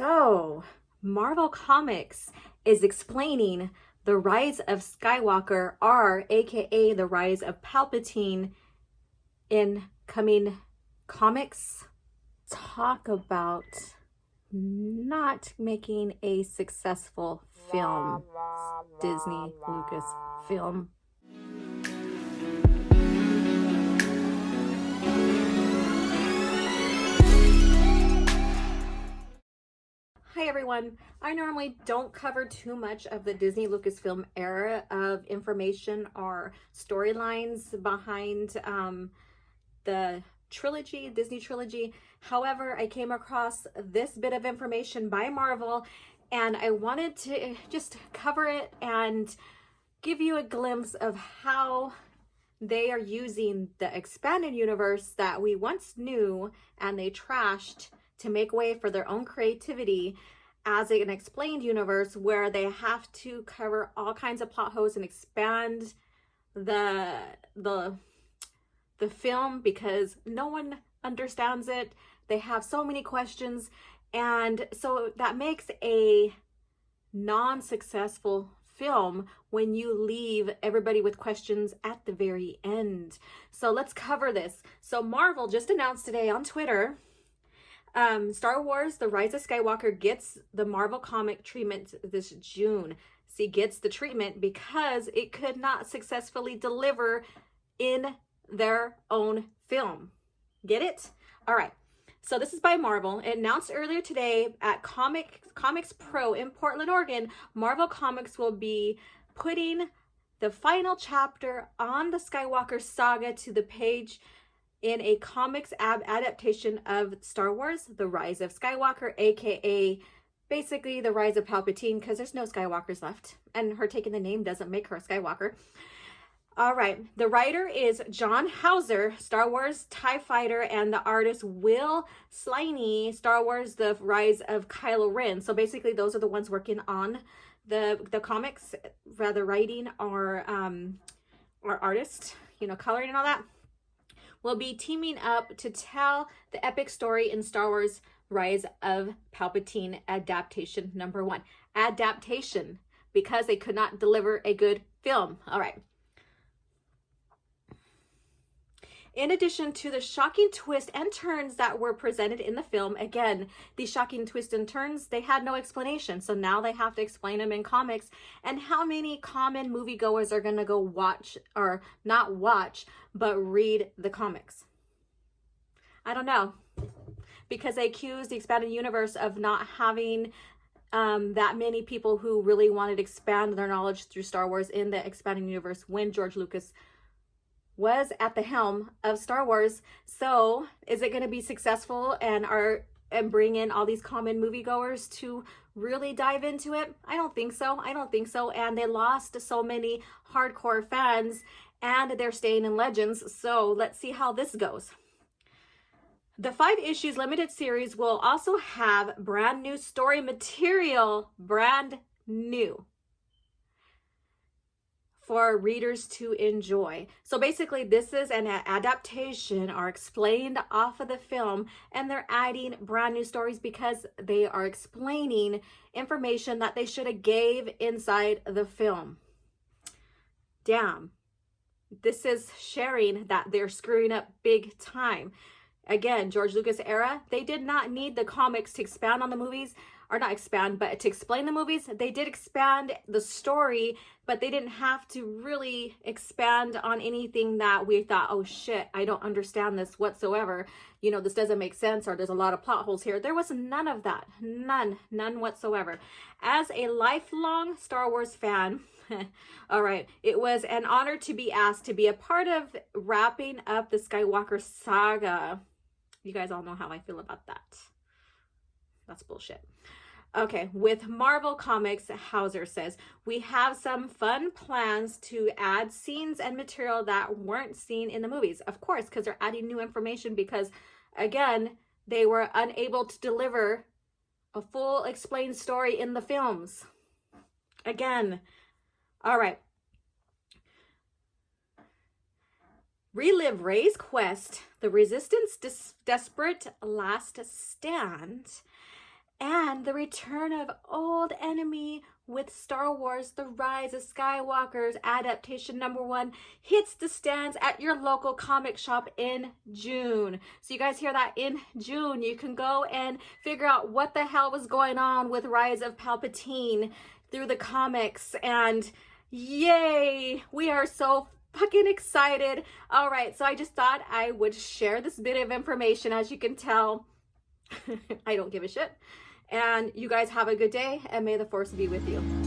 So, Marvel Comics is explaining the Rise of Skywalker, or aka the Rise of Palpatine, in coming comics. Talk about not making a successful film, Disney Lucas film. Hi everyone. I normally don't cover too much of the Disney Lucasfilm era of information or storylines behind the trilogy, Disney trilogy. However, I came across this bit of information by Marvel and I wanted to just cover it and give you a glimpse of how they are using the expanded universe that we once knew and they trashed to make way for their own creativity as an explained universe where they have to cover all kinds of plot holes and expand the film because no one understands it. They have so many questions, and so that makes a non-successful film when you leave everybody with questions at the very end. So let's cover this. So Marvel just announced today on Twitter, Star Wars The Rise of Skywalker gets the Marvel comic treatment this June. See, gets the treatment because it could not successfully deliver in their own film. Get it? All right. So this is by Marvel. It announced earlier today at Comics Pro in Portland, Oregon, Marvel Comics will be putting the final chapter on the Skywalker saga to the page in a comics adaptation of Star Wars, The Rise of Skywalker, aka basically The Rise of Palpatine, because there's no Skywalkers left, and her taking the name doesn't make her a Skywalker. All right, the writer is John Hauser, Star Wars TIE Fighter, and the artist Will Sliney, Star Wars The Rise of Kylo Ren. So basically those are the ones working on the comics, rather writing or artist, coloring and all that. Will be teaming up to tell the epic story in Star Wars Rise of Palpatine adaptation number 1. Adaptation, because they could not deliver a good film. All right. In addition to the shocking twists and turns that were presented in the film, again, these shocking twists and turns, they had no explanation. So now they have to explain them in comics. And how many common moviegoers are going to go watch, or not watch, but read the comics? I don't know. Because they accused the expanded universe of not having that many people who really wanted to expand their knowledge through Star Wars in the expanded universe when George Lucas was at the helm of Star Wars. So is it going to be successful and bring in all these common moviegoers to really dive into it? I don't think so. And they lost so many hardcore fans and they're staying in Legends. So let's see how this goes. The 5 issues limited series will also have brand new story material, brand new, for readers to enjoy. So basically this is an adaptation or explained off of the film, and they're adding brand new stories because they are explaining information that they should have gave inside the film. Damn. This is sharing that they're screwing up big time. Again, George Lucas era, they did not need the comics to expand on the movies, or not expand, but to explain the movies. They did expand the story, but they didn't have to really expand on anything that we thought, oh shit, I don't understand this whatsoever. This doesn't make sense, or there's a lot of plot holes here. There was none of that. None whatsoever. As a lifelong Star Wars fan, all right, it was an honor to be asked to be a part of wrapping up the Skywalker saga. You guys all know how I feel about that. That's bullshit. Okay, with Marvel Comics, Hauser says, we have some fun plans to add scenes and material that weren't seen in the movies. Of course, because they're adding new information because, again, they were unable to deliver a full explained story in the films. Again. All right. Relive Rey's quest, the Resistance Desperate Last Stand, and the return of Old Enemy with Star Wars The Rise of Skywalker's adaptation #1 hits the stands at your local comic shop in June. So you guys hear that? In June, you can go and figure out what the hell was going on with Rise of Palpatine through the comics, and yay, we are so fucking excited. All right, so I just thought I would share this bit of information. As you can tell, I don't give a shit. And you guys have a good day, and may the force be with you.